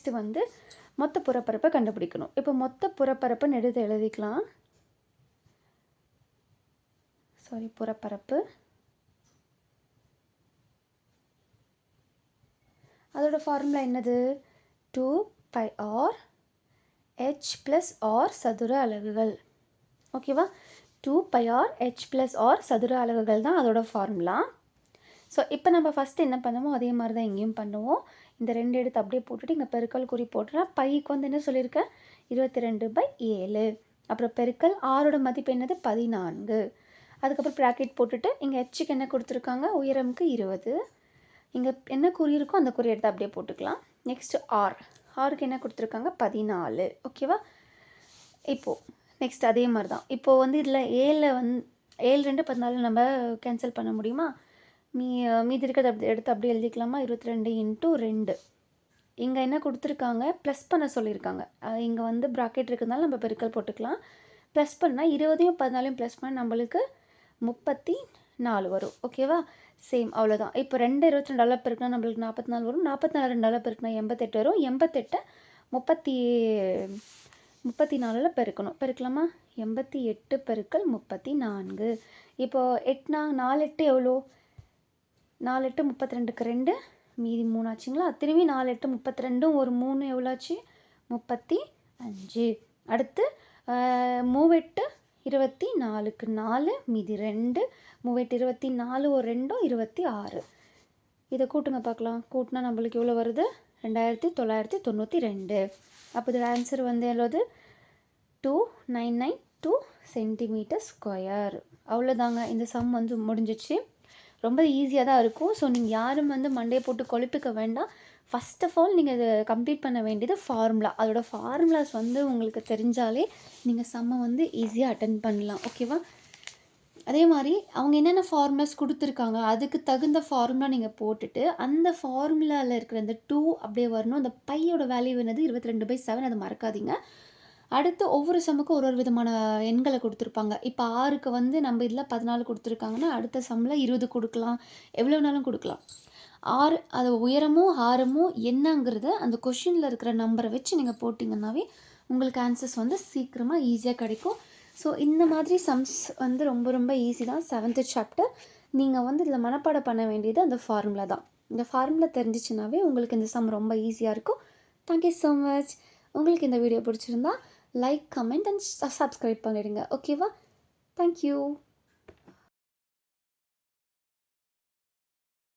Next வந்து மொத்த புறப்பரப்பை கண்டுபிடிக்கணும். இப்போ மொத்த புறப்பரப்புன்னு எடுத்து எழுதிக்கலாம். புறப்பரப்பு. அதோட ஃபார்முலா என்னது? 2πr h + r சதுர அலகுகள். ஓகேவா? 2πr h + r சதுர அலகுகள் தான் அதோட ஃபார்முலா. ஸோ இப்போ நம்ம ஃபஸ்ட்டு என்ன பண்ணுவோம், அதே மாதிரி தான் இங்கேயும் பண்ணுவோம். இந்த 2 எடுத்து அப்படியே போட்டுட்டு இங்கே பெருக்கல் குறி போட்டுனா பைக்கு வந்து என்ன சொல்லியிருக்கேன், 22/7. அப்புறம் பெருக்கல் ஆரோட மதிப்பு என்னது, 14. அதுக்கப்புறம் ப்ராக்கெட் போட்டுட்டு இங்கே ஹெச்சுக்கு என்ன கொடுத்துருக்காங்க, உயரமுக்கு 20. இங்கே என்ன குறி இருக்கோ அந்த குறி எடுத்து அப்படியே போட்டுக்கலாம். நெக்ஸ்ட்டு ஆருக்கு என்ன கொடுத்துருக்காங்க, 14. ஓகேவா? இப்போது நெக்ஸ்ட் அதே மாதிரி தான். இப்போது வந்து இதில் 7 2 14 நம்ம கேன்சல் பண்ண முடியுமா? மீதி இருக்கிறத எடுத்து அப்படியே எழுதிக்கலாமா? 22 × 2. இங்கே என்ன கொடுத்துருக்காங்க, ப்ளஸ் பண்ண சொல்லியிருக்காங்க. இங்கே வந்து ப்ராக்கெட் இருக்கிறதுனால நம்ம பெருக்கல் போட்டுக்கலாம். ப்ளஸ் பண்ணால் 20யும் 14யும் ப்ளஸ் பண்ண நம்மளுக்கு 34 வரும். ஓகேவா? சேம் அவ்வளோதான். இப்போ 2 22 பெருக்குனா நம்மளுக்கு 44 வரும். 44 2 பெருக்குனா 88 வரும். 88 34 பெருக்கணும். பெருக்கலாமா? 88 பெருக்கல் 34. இப்போது 4 8 எவ்வளோ? 4 8 32க்கு 2, மீதி 3 ஆச்சுங்களா? திரும்பி 4 8 32, ஒரு 3 எவ்வளோச்சு? 35. அடுத்து 3 8 24க்கு 4, மீதி 2, 3 8 24, ஒரு 2 26. இதை கூட்டுங்க பார்க்கலாம். கூட்டினா நம்மளுக்கு எவ்வளோ வருது? 2992. அப்போ இதோட ஆன்சர் வந்து எவ்வளோது? 2992 cm². அவ்வளோதாங்க. இந்த சம் வந்து முடிஞ்சிச்சு. ரொம்ப ஈஸியாக தான் இருக்கும். ஸோ நீங்கள் யாரும் வந்து மண்டையை போட்டு கொழுப்பிக்க வேண்டாம். ஃபஸ்ட் ஆஃப் ஆல் நீங்கள் இதை கம்ப்ளீட் பண்ண வேண்டியது ஃபார்முலா. அதோடய ஃபார்முலாஸ் வந்து உங்களுக்கு தெரிஞ்சாலே நீங்கள் சம்மை வந்து ஈஸியாக அட்டன் பண்ணலாம். ஓகேவா? அதே மாதிரி அவங்க என்னென்ன ஃபார்முலாஸ் கொடுத்துருக்காங்க அதுக்கு தகுந்த ஃபார்முலா நீங்கள் போட்டுட்டு அந்த ஃபார்முலாவில் இருக்கிற இந்த 2 அப்படியே வரணும். அந்த பையோட வேல்யூ என்னது, 22/7. அதை மறக்காதீங்க. அடுத்து ஒவ்வொரு சம்முக்கும் ஒரு விதமான எண்களை கொடுத்துருப்பாங்க. இப்போ 6க்கு வந்து நம்ம இதில் 14 கொடுத்துருக்காங்கன்னா அடுத்த சம்மில் 20 கொடுக்கலாம், எவ்வளோ வேணாலும் கொடுக்கலாம். 6 அது உயரமும் ஆரமும் என்னங்கிறத அந்த கொஷினில் இருக்கிற நம்பரை வச்சு நீங்கள் போட்டிங்கன்னாவே உங்களுக்கு ஆன்சர்ஸ் வந்து சீக்கிரமாக ஈஸியாக கிடைக்கும். ஸோ இந்த மாதிரி சம்ஸ் வந்து ரொம்ப ரொம்ப ஈஸி தான். 7th சாப்டர் நீங்கள் வந்து இதில் மனப்பாடம் பண்ண வேண்டியது அந்த ஃபார்முலா தான். இந்த ஃபார்முலா தெரிஞ்சிச்சுனாவே உங்களுக்கு இந்த சம் ரொம்ப ஈஸியாக இருக்கும். Thank you so much. உங்களுக்கு இந்த வீடியோ பிடிச்சிருந்தா லைக், கமெண்ட் அண்ட் சப்ஸ்கிரைப் பண்ணிடுங்க. ஓகேவா? தேங்க்யூ.